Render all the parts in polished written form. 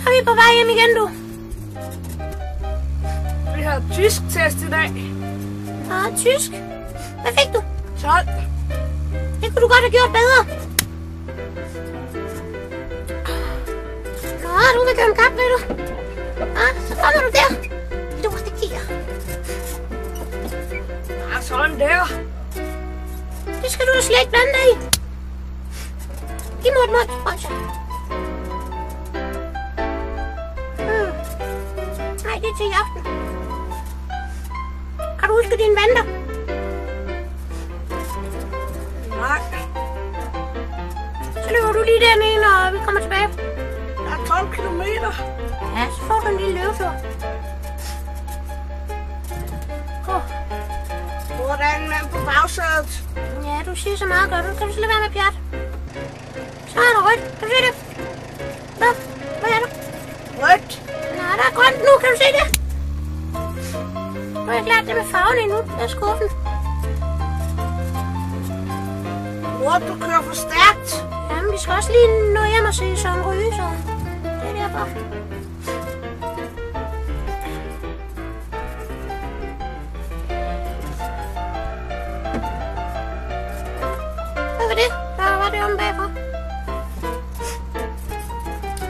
Så er vi på vej hjem igen, du. Vi har tysk test i dag. Tysk. Hvad fik du? 12. Det kunne du godt have gjort bedre. Du vil gøre en kap, ved du. Så kommer du der. Du kan stikke her. Sådan der. Det skal du da slet ikke blande dig i. Giv mig et mål, Roger. Nej, det er til i aften. Kan du huske dine vanter? Nej. Så løber du lige dernede, når vi kommer tilbage. Der er 12 kilometer. Ja, så får du en lille løbetur. Gå. Hvordan man på bagsædet? Ja, du siger så meget godt. Nu kan du så lade være med pjat. Så er der rødt. Kan du se det? Hvad er der? Rødt. Nej, der er grønt nu. Kan du se det? Nu har jeg ikke lært det med farven endnu. Der er skuffen. Mor, du kører for stærkt. Jamen, vi skal også lige nå hjem og se Søren Ryge, så det er derfor. Hvad var det? Hvad var det om bagfra?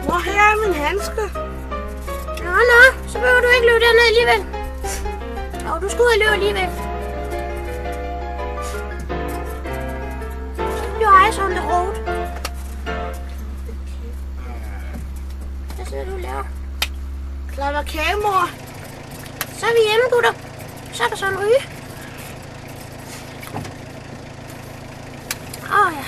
Mor, her er min handske. Nå, så behøver du ikke løbe derned alligevel. Jo, du skal ud og løbe alligevel. Your eyes on the road. Hvad sidder du og laver? Klapper kage, mor. Så er vi hjemme, gutter. Så er der Søren Ryge. Ja.